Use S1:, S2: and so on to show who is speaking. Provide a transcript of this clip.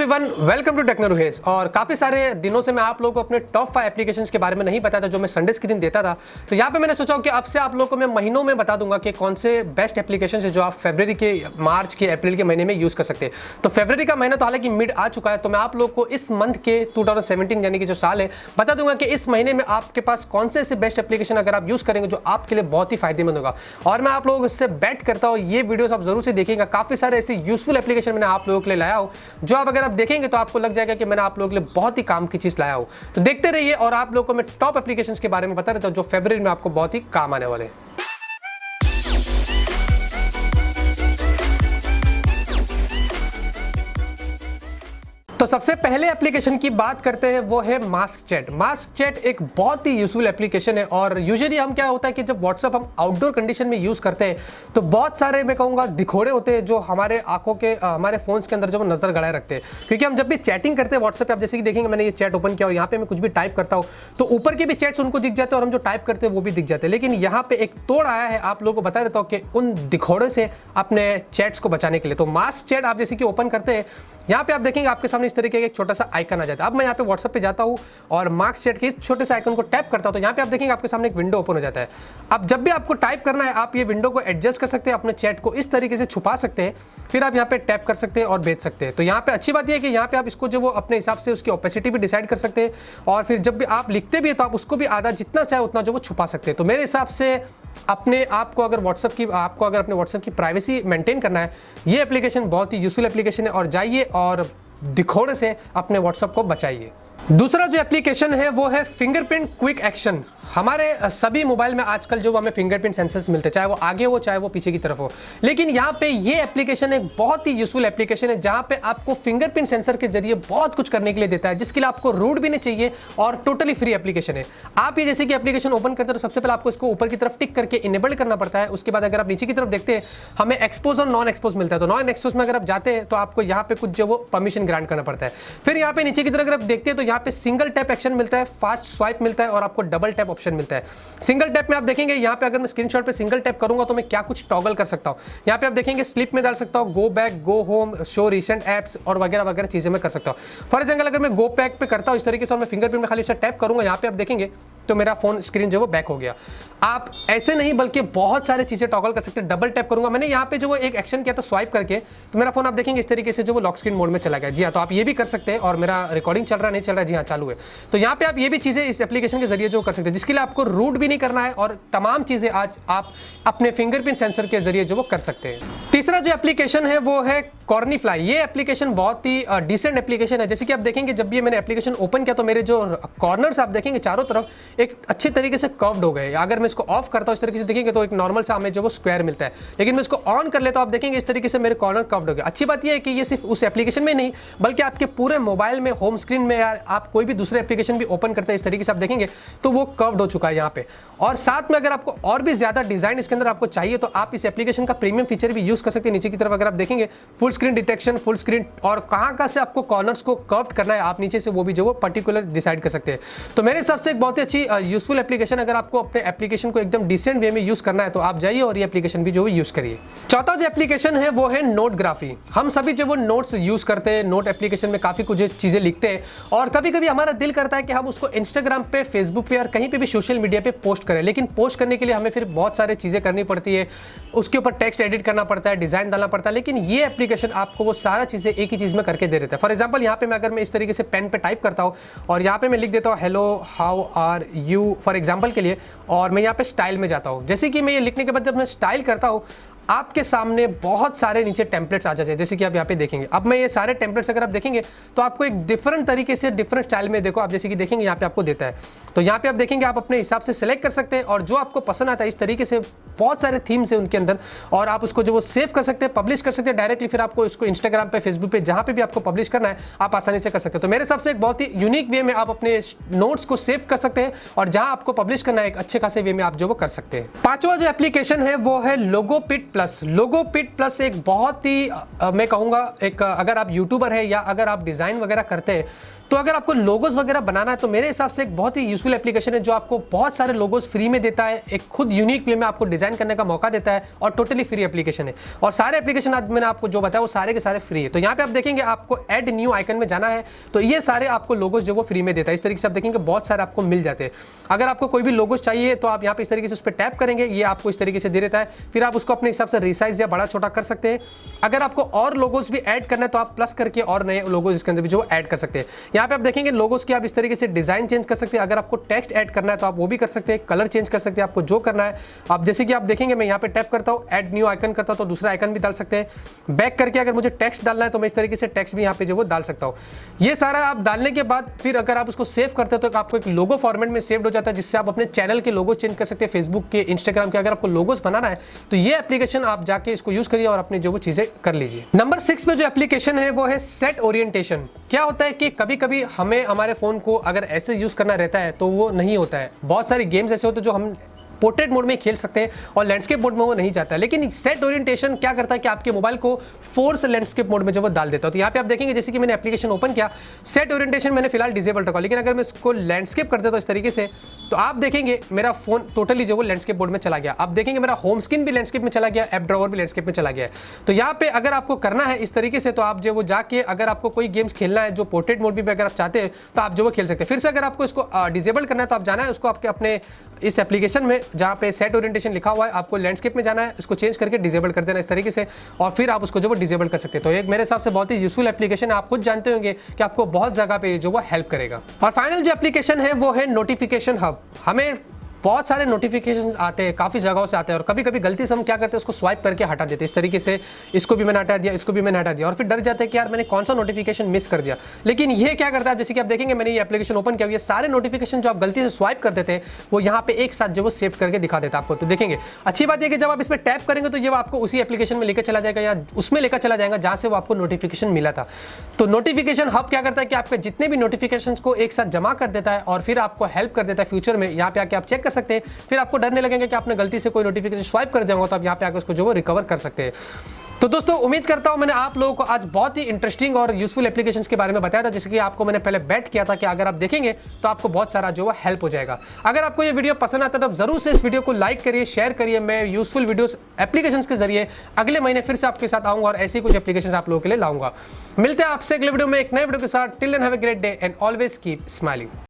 S1: Everyone, welcome to technologies. और काफ़ी सारे दिनों से मैं आप लोगों को अपने टॉप 5 एप्लीकेशंस के बारे में नहीं बताया था जो मैं संडेज के दिन देता था। तो यहाँ पे मैंने सोचा कि अब से आप लोगों को मैं महीनों में बता दूंगा कि कौन से बेस्ट एप्लीकेशन है जो आप फरवरी के, मार्च के, अप्रैल के महीने में यूज़ कर सकते हैं। तो फरवरी का महीना तो हालांकि मिड आ चुका है, तो मैं आप लोग को इस मंथ के 2017 यानी कि जो साल है बता दूंगा कि इस महीने में आपके पास कौन से ऐसे बेस्ट एप्लीकेशन अगर आप यूज़ करेंगे जो आपके लिए बहुत ही फायदेमंद होगा। और मैं आप लोगों को इससे बेट करता हूँ, ये वीडियोस आप जरूर से देखिएगा। काफ़ी सारे ऐसे यूजफुल एप्लीकेशन मैंने आप लोगों के लिए लाया हूँ जो आप अगर आप देखेंगे तो आपको लग जाएगा कि मैंने आप लोगों के लिए बहुत ही काम की चीज़ लाया हूँ। तो देखते रहिए और आप लोगों को मैं टॉप एप्लीकेशंस के बारे में बता रहता हूँ जो फरवरी में आपको बहुत ही काम आने वाले हैं। तो सबसे पहले एप्लीकेशन की बात करते हैं, वो है मास्क चैट। मास्क चैट एक बहुत ही यूजफुल एप्लीकेशन है और यूजुअली हम क्या होता है कि जब व्हाट्सअप हम आउटडोर कंडीशन में यूज़ करते हैं तो बहुत सारे मैं कहूँगा दिखोड़े होते हैं जो हमारे आंखों के हमारे फोन्स के अंदर जो नजर गड़ाए रखते हैं। क्योंकि हम जब भी चैटिंग करते हैं व्हाट्सएप पे, आप जैसे कि देखेंगे मैंने ये चैट ओपन किया और यहाँ पे मैं कुछ भी टाइप करता हूँ तो ऊपर के भी चैट्स उनको दिख जाते हैं और हम जो टाइप करते हैं वो भी दिख जाते हैं। लेकिन यहाँ पे एक तोड़ आया है, आप लोगों को बता देता हूँ कि उन दिखोड़े से अपने चैट्स को बचाने के लिए। तो मास्क चैट आप जैसे कि ओपन करते हैं, यहाँ पे आप देखेंगे आपके सामने इस तरीके का एक छोटा सा आइकन आ जाता है। अब मैं यहाँ पे व्हाट्सएप पे जाता हूँ और मार्क्स चैट के इस छोटे से आइकन को टैप करता हूँ तो यहाँ पे आप देखेंगे आपके सामने एक विंडो ओपन हो जाता है। अब जब भी आपको टाइप करना है आप ये विंडो को एडजस्ट कर सकते हैं, अपने चैट को इस तरीके से छुपा सकते हैं, फिर आप यहाँ पे टैप कर सकते हैं और भेज सकते हैं। तो यहाँ पे अच्छी बात यह है कि यहाँ पे आप इसको जो वो अपने हिसाब से उसकी ओपेसिटी भी डिसाइड कर सकते हैं और फिर जब भी आप लिखते भी है तो आप उसको भी आधा जितना चाहे उतना जो वो छुपा सकते हैं। तो मेरे हिसाब से अपने आप को अगर अपने व्हाट्सएप की प्राइवेसी मेंटेन करना है, ये एप्लीकेशन बहुत ही यूजफुल एप्लीकेशन है और जाइए और दिखोड़े से अपने व्हाट्सएप को बचाइए। दूसरा जो एप्लीकेशन है वो है फिंगरप्रिंट क्विक एक्शन। हमारे सभी मोबाइल में आजकल जो हमें फिंगरप्रिंट सेंसर्स मिलते हैं, चाहे वो आगे हो चाहे वो पीछे की तरफ हो, लेकिन यहाँ पे ये एप्लीकेशन एक बहुत ही यूजफुल एप्लीकेशन है जहाँ पे आपको फिंगरप्रिंट सेंसर के जरिए बहुत कुछ करने के लिए देता है, जिसके लिए आपको रूट भी नहीं चाहिए और टोटली फ्री एप्लीकेशन है। आप ये जैसे कि एप्लीकेशन ओपन करते हैं तो सबसे पहले आपको इसको ऊपर की तरफ टिक करके इनेबल करना पड़ता है। उसके बाद अगर आप नीचे की तरफ देखते हैं हमें एक्सपोज और नॉन एक्सपोज मिलता है। तो नॉन एक्सपोज में अगर आप जाते हैं तो आपको यहाँ पे कुछ जो वो परमिशन ग्रांट करना पड़ता है। फिर यहाँ पे नीचे की तरफ अगर आप देखते हैं तो यहाँ पे सिंगल टैप एक्शन मिलता है, फास्ट स्वाइप मिलता है और आपको डबल टैप ऑप्शन मिलता है। सिंगल टैप में आप देखेंगे यहाँ पे अगर मैं स्क्रीनशॉट पे सिंगल टैप करूंगा तो मैं क्या कुछ टॉगल कर सकता हूँ। यहाँ पे आप देखेंगे स्लिप में डाल सकता हूँ, go back, go home, show recent apps और वगैरह वगैरह चीजें मैं कर सकता हूँ। फॉर एग्जाम्पल अगर मैं गो बैक पे करता हूँ इस तरीके से और मैं फिंगरप्रिंट में खाली टैप करूंगा, यहाँ पे आप देखेंगे तो मेरा फोन स्क्रीन जो वो बैक हो गया। आप ऐसे नहीं बल्कि बहुत सारे चीजें टॉगल कर सकते हैं। डबल टैप करूंगा मैंने यहाँ पे जो वो एक एक्शन किया था स्वाइप करके, तो मेरा फोन आप देखेंगे इस तरीके से जो वो लॉक स्क्रीन मोड में चला गया। जी हाँ, तो आप ये भी कर सकते हैं। और मेरा रिकॉर्डिंग चल रहा नहीं चल रहा है, जी हाँ चालू है। तो यहाँ पे आप ये भी चीजें इस एप्लीकेशन के जरिए जो कर सकते हैं, जिसके लिए आपको रूट भी नहीं करना है और तमाम चीजें आज आप अपने फिंगरप्रिंट सेंसर के जरिए जो वो कर सकते हैं। तीसरा जो एप्लीकेशन है वो है कॉर्नीफ्लाई। ये एप्लीकेशन बहुत ही डिसेंट एप्लीकेशन है। जैसे कि आप देखेंगे जब ये मैंने एप्लीकेशन ओपन किया तो मेरे जो कॉर्नर्स आप देखेंगे चारों तरफ एक अच्छे तरीके से कर्व्ड हो गए। अगर मैं इसको ऑफ करता हूं इस तरीके से देखेंगे तो एक नॉर्मल सा हमें जो वो स्क्वायर मिलता है, लेकिन मैं इसको ऑन कर लेता हूं आप देखेंगे इस तरीके से मेरे कॉर्नर कर्व्ड हो गए। अच्छी बात यह है कि ये सिर्फ उस एप्लीकेशन में नहीं बल्कि आपके पूरे मोबाइल में होम स्क्रीन में आप कोई भी दूसरे एप्लीकेशन भी ओपन करते हैं इस तरीके से आप देखेंगे तो वो कर्व्ड हो चुका है यहाँ पे। और साथ में अगर आपको और भी ज्यादा डिजाइन इसके अंदर आपको चाहिए तो आप इस एप्लीकेशन का प्रीमियम फीचर भी यूज कर सकते हैं। नीचे की तरफ अगर आप देखेंगे full screen detection, full screen और कहां से आपको कॉर्नर्स को कर्व्ड करना है आप नीचे से वो भी जो वो पर्टिकुलर डिसाइड कर सकते हैं। तो मेरे हिसाब से एक बहुत ही अच्छी यूजफुल एप्लीकेशन। अगर आपको अपने एप्लीकेशन को एकदम डिसेंट वे में यूज करना है तो आप जाइए और ये एप्लीकेशन भी जो है यूज करिए। चौथा जो एप्लीकेशन है वो है नोटग्राफी। हम सभी जो वो नोट्स यूज करते हैं, नोट एप्लीकेशन में काफी कुछ चीजें लिखते हैं और कभी कभी हमारा दिल करता है कि हम उसको इंस्टाग्राम पे, फेसबुक पे और कहीं पे भी सोशल मीडिया पे पोस्ट करें, लेकिन पोस्ट करने के लिए हमें फिर बहुत सारी चीजें करनी पड़ती है। उसके ऊपर टेक्स्ट एडिट करना पड़ता है, डिजाइन डालना पड़ता है, लेकिन ये एप्लीकेशन आपको वो सारा चीजें एक ही चीज में करके दे देता है। फॉर एग्जाम्पल यहाँ पे मैं अगर मैं इस तरीके से पेन पे टाइप करता हूँ और यहाँ पे मैं लिख देता हूँ hello how are you for example के लिए, और मैं यहाँ पे स्टाइल में जाता हूँ। जैसे कि मैं ये लिखने के बाद जब मैं स्टाइल करता हूँ आपके सामने बहुत सारे नीचे टेम्पलेट्स आ जाते हैं, जैसे कि आप यहाँ पे देखेंगे। अब मैं ये सारे टेम्पलेट्स अगर आप देखेंगे तो आपको एक डिफरेंट तरीके से डिफरेंट स्टाइल में देखो आप जैसे कि देखेंगे यहाँ पे आपको देता है। तो यहाँ पे आप देखेंगे आप अपने हिसाब से सिलेक्ट कर सकते हैं और जो आपको पसंद आता है इस तरीके से बहुत सारे थीम्स है उनके अंदर और आप उसको जो वो सेव कर सकते हैं, पब्लिश कर सकते हैं डायरेक्टली। फिर आपको इसको इंस्टाग्राम पे, फेसबुक पे, जहाँ पे भी आपको पब्लिश करना है आप आसानी से कर सकते हैं। तो मेरे हिसाब से एक बहुत ही यूनिक वे में आप अपने नोट्स को सेव कर सकते हैं और जहाँ आपको पब्लिश करना है एक अच्छे खासे वे में आप जो वो कर सकते हैं। पांचवा जो एप्लीकेशन है वो है लोगोपिट प्लस। लोगोपिट प्लस एक बहुत ही मैं कहूँगा एक अगर आप यूट्यूबर है या अगर आप डिज़ाइन वगैरह करते हैं तो अगर आपको लोगोस वगैरह बनाना है तो मेरे हिसाब से एक बहुत ही यूजफुल एप्लीकेशन है जो आपको बहुत सारे लोगोस फ्री में देता है, एक खुद यूनिक वे में आपको डिजाइन करने का मौका देता है और टोटली फ्री एप्लीकेशन है। और सारे एप्लीकेशन आज मैंने आपको जो बताया वो सारे के सारे फ्री है। तो यहाँ पे आप देखेंगे आपको ऐड न्यू आइकन में जाना है तो ये सारे आपको लोगोस जो वो फ्री में देता है। इस तरीके से आप देखेंगे बहुत सारे आपको मिल जाते हैं। अगर आपको कोई भी लोगोस चाहिए तो आप यहाँ पे इस तरीके से उस पर टैप करेंगे, ये आपको इस तरीके से दे देता है। फिर आप उसको अपने हिसाब से रिसाइज या बड़ा छोटा कर सकते हैं। अगर आपको और लोगोस भी ऐड करना है तो आप प्लस करके और नए लोगोस इसके अंदर भी जो ऐड कर सकते हैं। यहाँ पे आप देखेंगे लोगोस की आप इस तरीके से डिजाइन चेंज कर सकते हैं। अगर आपको टेक्स्ट ऐड करना है तो आप वो भी कर सकते हैं, कलर चेंज कर सकते हैं, आपको जो करना है आप जैसे कि आप देखेंगे मैं यहाँ पे टैप करता हूँ, ऐड न्यू आइकन करता हूँ तो दूसरा आइकन भी डाल सकते हैं। बैक करके अगर मुझे टेक्स्ट डालना है तो मैं इस तरीके से टेक्स्ट भी यहाँ पे जो वो डाल सकता हूँ। ये सारा आप डालने के बाद फिर अगर आप उसको सेव करते हैं तो आपको एक लोगो फॉर्मेट में सेव हो जाता है, जिससे आप अपने चैनल के लोगो चेंज कर सकते हैं, फेसबुक के, इंस्टाग्राम के। अगर आपको लोगोस बनाना है तो ये एप्लीकेशन आप जाके इसको यूज करिए और अपनी जो वो चीजें कर लीजिए। नंबर 6 में जो एप्लीकेशन है वो है सेट ओरिएंटेशन। क्या होता है कि कभी कभी हमें हमारे फोन को अगर ऐसे यूज करना रहता है तो वो नहीं होता है। बहुत सारे गेम्स ऐसे होते हैं जो हम पोर्ट्रेट मोड में खेल सकते हैं और लैंडस्केप मोड में वो नहीं जाता है। लेकिन सेट ओरिएंटेशन क्या करता है कि आपके मोबाइल को फोर्स लैंडस्केप मोड में जो वो डाल देता है। तो यहाँ पे आप देखेंगे जैसे कि मैंने एप्लीकेशन ओपन किया, सेट ओरिएंटेशन मैंने फिलहाल डिसेबल रखा, लेकिन अगर मैं इसको लैंडस्केप कर देता हूँ इस तरीके से तो आप देखेंगे मेरा फोन टोटली जो वो लैंडस्केप मोड में चला गया। आप देखेंगे मेरा होम स्क्रीन भी लैंडस्केप में चला गया, ऐप ड्रॉवर भी लैंडस्केप में चला गया है। तो यहाँ पे अगर आपको करना है इस तरीके से तो आप जो वो जाके अगर आपको कोई गेम्स खेलना है जो पोर्ट्रेट मोड भी अगर आप चाहते हैं तो आप जो वो खेल सकते हैं। फिर से अगर आपको इसको डिसेबल करना है तो आप जाना है उसको आपके अपने इस एप्लीकेशन में जहाँ पे सेट ओरिएंटेशन लिखा हुआ है, आपको लैंडस्केप में जाना है, इसको चेंज करके डिसेबल कर देना इस तरीके से और फिर आप उसको जो वो डिसेबल कर सकते हैं। तो एक मेरे हिसाब से बहुत ही यूजफुल एप्लीकेशन है। आप खुद जानते होंगे कि आपको बहुत जगह पे जो वो हेल्प करेगा। और फाइनल जो एप्लीकेशन है वो है नोटिफिकेशन हब। हमें बहुत सारे नोटिफिकेशंस आते हैं, काफ़ी जगहों से आते हैं और कभी कभी गलती से हम क्या करते हैं उसको स्वाइप करके हटा देते हैं। इस तरीके से इसको भी मैंने हटा दिया, इसको भी मैंने हटा दिया और फिर डर जाते हैं कि यार मैंने कौन सा नोटिफिकेशन मिस कर दिया। लेकिन ये क्या करता है, जैसे कि आप देखेंगे मैंने ये एप्लीकेशन ओपन किया, ये सारे नोटिफिकेशन जो आप गलती से स्वाइप करते थे वो यहाँ पे एक साथ जो वो सेव करके दिखा देता है आपको। तो देखेंगे अच्छी बात है कि जब आप इस पर टैप करेंगे तो ये आपको उसी एप्लीकेशन में लेकर चला जाएगा या उसमें लेकर चला जाएगा जहाँ से वो आपको नोटिफिकेशन मिला था। तो नोटिफिकेशन हब क्या करता है कि आपके जितने भी नोटिफिकेशन को एक साथ जमा कर देता है और फिर आपको हेल्प कर देता है फ्यूचर में। यहाँ पे आके आप चेक कर सकते हैं, फिर आपको डरने लगेंगे कि आपने गलती से कोई नोटिफिकेशन स्वाइप कर दिया होगा तो आप यहाँ पे आकर उसको जो वो रिकवर कर सकते हैं। तो दोस्तों उम्मीद करता हूं मैंने आप लोगों को आज बहुत ही इंटरेस्टिंग और यूजफुल एप्लीकेशंस के बारे में बताया था, जैसे कि आपको मैंने पहले बेट किया था कि अगर आप देखेंगे तो आपको बहुत सारा जो है हेल्प हो जाएगा। अगर आपको ये वीडियो पसंद आता है तो आप जरूर से इस वीडियो को लाइक करिए, शेयर करिए। मैं यूजफुल वीडियोस एप्लीकेशंस के जरिए अगले महीने फिर से आपके साथ आऊंगा और ऐसी कुछ एप्लीकेशन आप लोगों के लिए लाऊंगा। मिलते हैं आपसे अगले वीडियो में एक नए वीडियो के साथ। Till then have a great day and always keep smiling.